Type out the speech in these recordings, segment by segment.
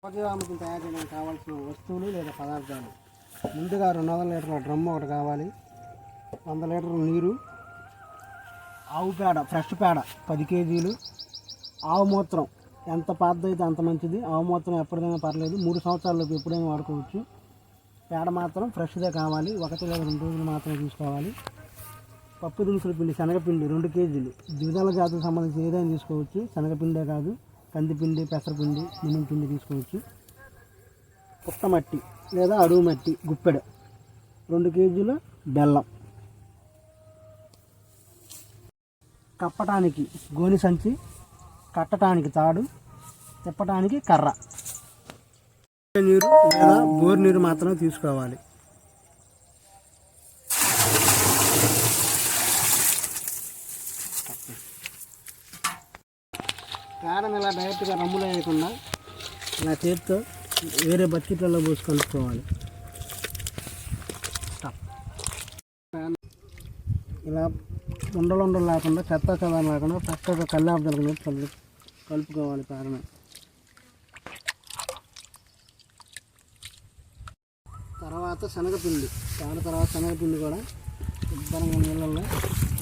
జీవామృతం తయారు చేయడానికి కావాల్సిన వస్తువులు లేదా పదార్థాలు. ముందుగా 200 లీటర్ల డ్రమ్ము ఒకటి కావాలి, 100 లీటర్ల నీరు, ఆవు పేడ, ఫ్రెష్ పేడ 10 కేజీలు, ఆవు మూత్రం ఎంత పాతదైతే అంత మంచిది. ఆవు మూత్రం ఎప్పటికైనా పర్లేదు, 3 సంవత్సరాలలోపు ఎప్పుడైనా వాడుకోవచ్చు. పేడ మాత్రం ఫ్రెష్దే కావాలి, 1 లేదా 2 రోజులు మాత్రమే తీసుకోవాలి. పప్పు దినుసుల పిండి, శనగపిండి 2 కేజీలు, ద్విదళ జాతికి సంబంధించి ఏదైనా తీసుకోవచ్చు, శనగపిండే కాదు, కందిపిండి, పెసరపిండి, మినుము పిండి తీసుకోవచ్చు. పుట్టమట్టి లేదా అడుగు మట్టి గుప్పెడు, 2 కేజీల బెల్లం, కప్పటానికి గోని సంచి, కట్టడానికి తాడు, తిప్పటానికి కర్ర. నీరు లేదా బోరు నీరు మాత్రమే తీసుకోవాలి. పేడని ఇలా డైరెక్ట్గా రమ్ములో వేయకుండా ఇలా చేతితో వేరే బకెట్లలో పోసి కలుపుకోవాలి. ఇలా ఉండలు లేకుండా, చెత్త చెదారం లేకుండా చక్కగా కల్లాబ్దలు కలుపుకోవాలి పేడని. తర్వాత శనగపిండి, పేడ తర్వాత శనగపిండి కూడా శుభ్రంగా నీళ్ళల్లో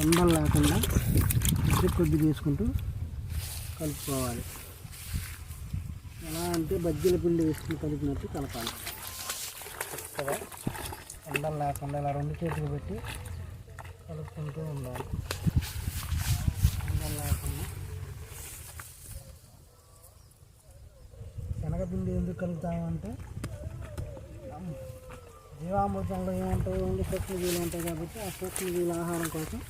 ఉండలు లేకుండా కొద్ది తీసుకుంటూ కలుపుకోవాలి. ఎలా అంటే బజ్జీల పిండి వేసుకుని కలిపినట్టు కలపాలి. చక్కగా ఉండలు లేకుండా ఇలా 2 చేతులు పెట్టి కలుపుకుంటూ ఉండాలి. ఉండలు లేకుండా. శనగపిండి ఎందుకు కలుపుతామంటే జీవామృతంలో ఏముంటాయి, ఓన్లీ సూక్ష్మజీవులు ఉంటాయి కాబట్టి ఆ సూక్ష్మజీవుల ఆహారం కోసం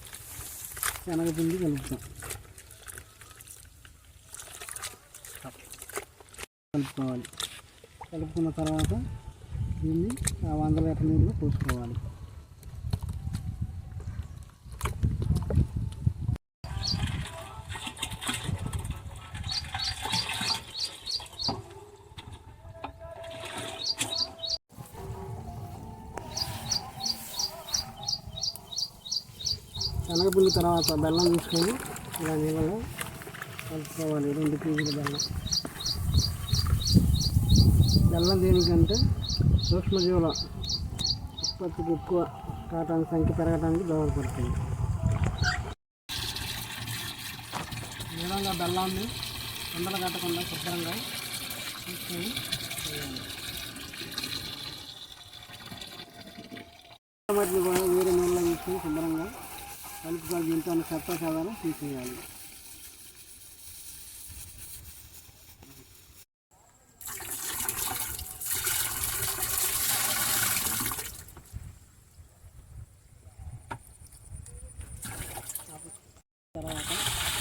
శనగపిండి కలుపుతాం. కలుపుకోవాలి. కలుపుకున్న తర్వాత దీన్ని 100 లీటర్ నీళ్ళు పోసుకోవాలి. శనగపిండి తర్వాత బెల్లం తీసుకొని ఇలా నీళ్ళలో కలుపుకోవాలి. 2 కేజీల బెల్లం. బెల్లం దేనికంటే సూక్ష్మజీవుల ఉత్పత్తికి ఎక్కువ కావటానికి, సంఖ్య పెరగడానికి దోహదపడుతుంది. ఈ విధంగా బెల్లాన్ని ఉండలు కట్టకుండా శుభ్రంగా తీసుకొని వేయాలి. వాటిని కూడా వేరే నీళ్ళలో తీసుకొని శుభ్రంగా కలుపుకొని దీంతో చెత్త చెదారం తీసేయాలి. తర్వాత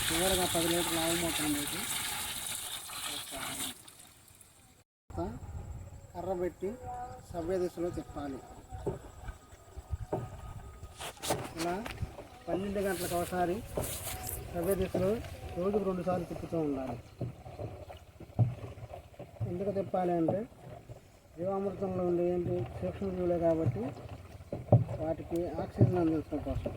చివరిగా 10 లీటర్ల ఆవు మూత్రం వేసి కర్ర పెట్టి సవ్య దిశలో తిప్పాలి. ఇలా 12 గంటలకు ఒకసారి సవ్య దిశలో రోజుకు 2 సార్లు తిప్పుతూ ఉండాలి. ఎందుకు తిప్పాలి అంటే జీవామృతంలో ఉండే ఏంటి సూక్ష్మజీవులే కాబట్టి వాటికి ఆక్సిజన్ అందించడం కోసం.